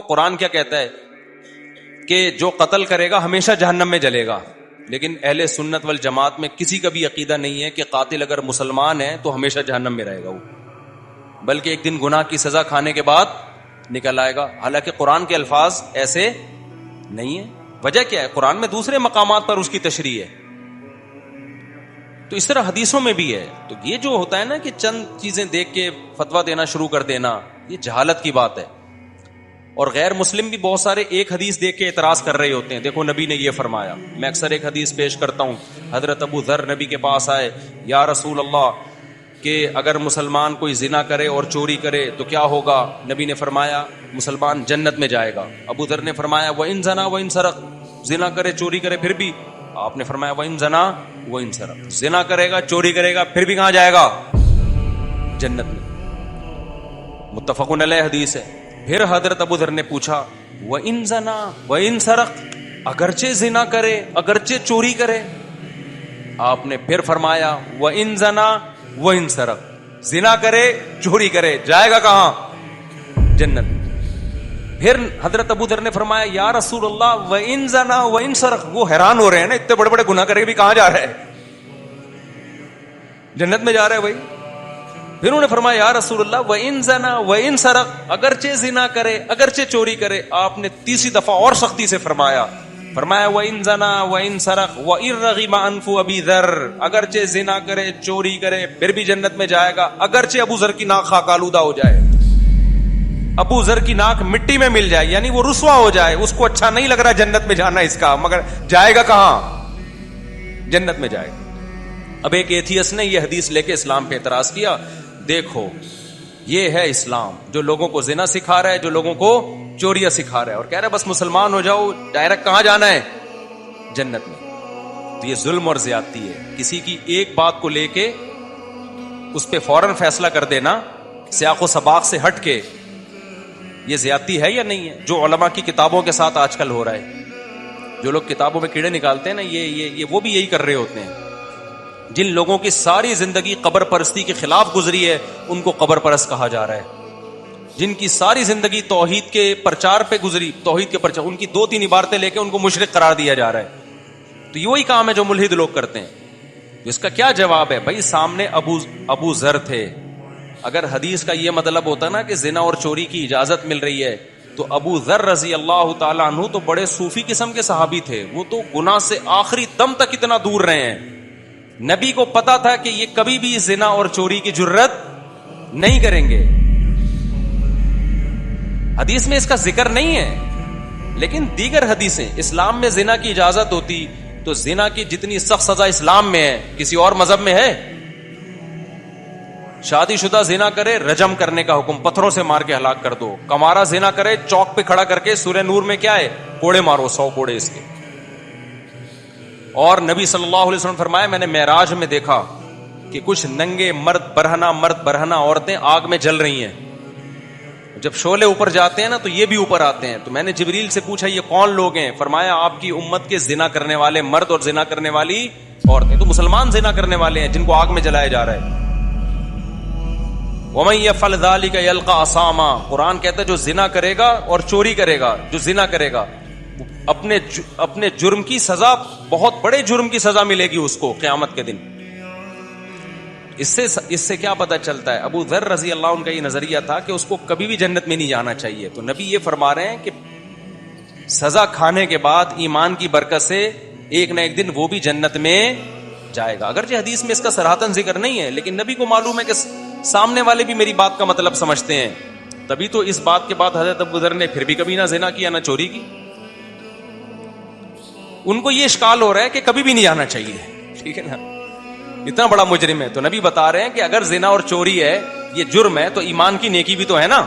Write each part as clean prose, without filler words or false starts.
قرآن کیا کہتا ہے کہ جو قتل کرے گا ہمیشہ جہنم میں جلے گا، لیکن اہل سنت والجماعت میں کسی کا بھی عقیدہ نہیں ہے کہ قاتل اگر مسلمان ہے تو ہمیشہ جہنم میں رہے گا وہ، بلکہ ایک دن گناہ کی سزا کھانے کے بعد نکل آئے گا. حالانکہ قرآن کے الفاظ ایسے نہیں ہیں. وجہ کیا ہے؟ قرآن میں دوسرے مقامات پر اس کی تشریح ہے، تو اس طرح حدیثوں میں بھی ہے. تو یہ جو ہوتا ہے نا کہ چند چیزیں دیکھ کے فتویٰ دینا شروع کر دینا، یہ جہالت کی بات ہے. اور غیر مسلم بھی بہت سارے ایک حدیث دیکھ کے اعتراض کر رہے ہوتے ہیں، دیکھو نبی نے یہ فرمایا. میں اکثر ایک حدیث پیش کرتا ہوں، حضرت ابو ذر نبی کے پاس آئے، یا رسول اللہ کہ اگر مسلمان کوئی زنا کرے اور چوری کرے تو کیا ہوگا؟ نبی نے فرمایا مسلمان جنت میں جائے گا. ابو ذر نے فرمایا وَإِن زَنَا وَإِن سَرَقَ، زنا کرے چوری کرے پھر بھی؟ آپ نے فرمایا وَإِن زَنَا وَإِن سَرَقَ، زنا کرے گا چوری کرے گا پھر بھی کہاں جائے گا؟ جنت میں. متفقun علیہ حدیث ہے. پھر حضرت ابو ذر نے پوچھا وَإِن زَنَا وَإِن سَرَقَ، اگرچہ زنا کرے اگرچہ چوری کرے؟ آپ نے پھر فرمایا وَإِن زَنَا وَإِن سَرَقَ، زنا کرے چوری کرے جائے گا کہاں؟ جنت. پھر حضرت ابو ذر نے فرمایا یا رسول اللہ وَإِن زَنَا وَإِن سَرَقَ. وہ حیران ہو رہے ہیں نا، اتنے بڑے بڑے گناہ کرے بھی کہاں جا رہے ہیں؟ جنت میں جا رہے ہیں بھائی. پھر انہوں نے فرمایا یا رسول اللہ وَإِن زَنَا وَإِن سَرَقَ، اگرچہ زنا کرے اگرچہ چوری کرے. آپ نے تیسری دفعہ اور سختی سے فرمایا وَإِن زَنَا وَإِن سَرَقَ وَإِن رَغِمَ أَنْفُ أَبِي ذَرٍ، اگرچہ زنا کرے چوری کرے پھر بھی جنت میں جائے گا، اگرچہ ابو ذر کی ناک خاک آلودہ ہو جائے، ابو ذر کی ناک مٹی میں مل جائے، یعنی وہ رسوا ہو جائے، اس کو اچھا نہیں لگ رہا جنت میں جانا اس کا، مگر جائے گا کہاں؟ جنت میں جائے گا. اب ایک ایتھیس نے یہ حدیث لے کے اسلام پہ اعتراض کیا. دیکھو یہ ہے اسلام جو لوگوں کو زنا سکھا رہا ہے، جو لوگوں کو چوریاں سکھا رہا ہے، اور کہہ رہا ہے بس مسلمان ہو جاؤ ڈائریکٹ کہاں جانا ہے؟ جنت میں. تو یہ ظلم اور زیادتی ہے. کسی کی ایک بات کو لے کے اس پہ فوراً فیصلہ کر دینا سیاق و سباق سے ہٹ کے، یہ زیادتی ہے یا نہیں ہے؟ جو علماء کی کتابوں کے ساتھ آج کل ہو رہا ہے، جو لوگ کتابوں میں کیڑے نکالتے ہیں نا، یہ وہ بھی یہی کر رہے ہوتے ہیں. جن لوگوں کی ساری زندگی قبر پرستی کے خلاف گزری ہے ان کو قبر پرست کہا جا رہا ہے. جن کی ساری زندگی توحید کے پرچار پہ گزری، توحید کے پرچار، ان کی 2-3 عبارتیں لے کے ان کو مشرک قرار دیا جا رہا ہے. تو یہ وہی کام ہے جو ملحد لوگ کرتے ہیں. تو اس کا کیا جواب ہے؟ بھائی سامنے ابو ذر تھے. اگر حدیث کا یہ مطلب ہوتا نا کہ زنا اور چوری کی اجازت مل رہی ہے تو ابو ذر رضی اللہ تعالیٰ عنہ تو بڑے صوفی قسم کے صحابی تھے، وہ تو گناہ سے آخری دم تک اتنا دور رہے ہیں. نبی کو پتا تھا کہ یہ کبھی بھی زنا اور چوری کی جرت نہیں کریں گے. حدیث میں اس کا ذکر نہیں ہے، لیکن دیگر حدیثیں، اسلام میں زنا کی اجازت ہوتی تو زنا کی جتنی سخت سزا اسلام میں ہے کسی اور مذہب میں ہے؟ شادی شدہ زنا کرے رجم کرنے کا حکم، پتھروں سے مار کے ہلاک کر دو. کمارا زنا کرے چوک پہ کھڑا کر کے سورہ نور میں کیا ہے؟ کوڑے مارو، 100 کوڑے اس کے. اور نبی صلی اللہ علیہ وسلم فرمایا میں نے معراج میں دیکھا کہ کچھ ننگے مرد برہنہ عورتیں آگ میں جل رہی ہیں. جب شعلے اوپر جاتے ہیں نا تو یہ بھی اوپر آتے ہیں. تو میں نے جبریل سے پوچھا یہ کون لوگ ہیں؟ فرمایا آپ کی امت کے زنا کرنے والے مرد اور زنا کرنے والی عورتیں. تو مسلمان زنا کرنے والے ہیں جن کو آگ میں جلایا جا رہا ہے. وَمَن يَفْعَلْ ذَلِكَ يَلْقَ أَثَامًا، قرآن کہتا ہے جو زنا کرے گا اور چوری کرے گا، جو زنا کرے گا اپنے جرم کی سزا، بہت بڑے جرم کی سزا ملے گی اس کو قیامت کے دن. اس سے کیا پتہ چلتا ہے؟ ابو ذر رضی اللہ عنہ کا یہ نظریہ تھا کہ اس کو کبھی بھی جنت میں نہیں جانا چاہیے. تو نبی یہ فرما رہے ہیں کہ سزا کھانے کے بعد ایمان کی برکت سے ایک نہ ایک دن وہ بھی جنت میں جائے گا. اگرچہ حدیث میں اس کا صراحتاً ذکر نہیں ہے، لیکن نبی کو معلوم ہے کہ سامنے والے بھی میری بات کا مطلب سمجھتے ہیں. تبھی تو اس بات کے بعد حضرت ابو ذر نے پھر بھی کبھی نہ زنا کیا نہ چوری کی. ان کو یہ اشکال ہو رہا ہے کہ کبھی بھی نہیں جانا چاہیے. ٹھیک ہے نا، اتنا بڑا مجرم ہے. تو نبی بتا رہے ہیں کہ اگر زنا اور چوری ہے، یہ جرم ہے، تو ایمان کی نیکی بھی تو ہے نا.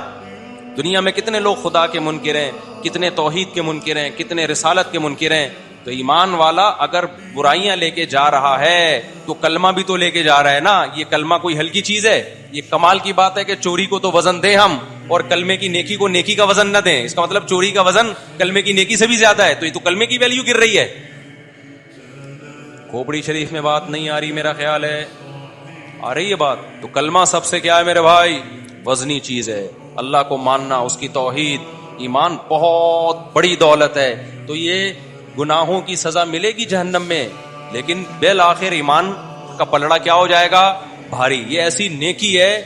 دنیا میں کتنے لوگ خدا کے منکر ہیں، کتنے توحید کے منکر ہیں، کتنے رسالت کے منکر ہیں. تو ایمان والا اگر برائیاں لے کے جا رہا ہے تو کلمہ بھی تو لے کے جا رہا ہے نا. یہ کلمہ کوئی ہلکی چیز ہے؟ یہ کمال کی بات ہے کہ چوری کو تو وزن دیں ہم اور کلمے کی نیکی کو نیکی کا وزن نہ دیں. اس کا مطلب چوری کا وزن کلمے کی نیکی سے بھی زیادہ ہے. تو یہ تو کلمے کی ویلیو گر رہی ہے. کھوپڑی شریف میں بات نہیں آ رہی، میرا خیال ہے آ رہی ہے بات. تو کلمہ سب سے کیا ہے میرے بھائی؟ وزنی چیز ہے. اللہ کو ماننا، اس کی توحید، ایمان بہت بڑی دولت ہے. تو یہ گناہوں کی سزا ملے گی جہنم میں, لیکن بالآخر ایمان کا پلڑا کیا ہو جائے گا؟ بھاری. یہ ایسی نیکی ہے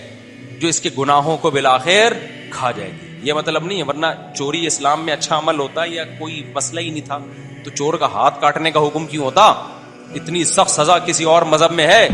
جو اس کے گناہوں کو بالآخر کھا جائے گی. یہ مطلب نہیں ہے, ورنہ چوری اسلام میں اچھا عمل ہوتا یا کوئی مسئلہ ہی نہیں تھا تو چور کا ہاتھ کاٹنے کا حکم کیوں ہوتا؟ اتنی سخت سزا کسی اور مذہب میں ہے؟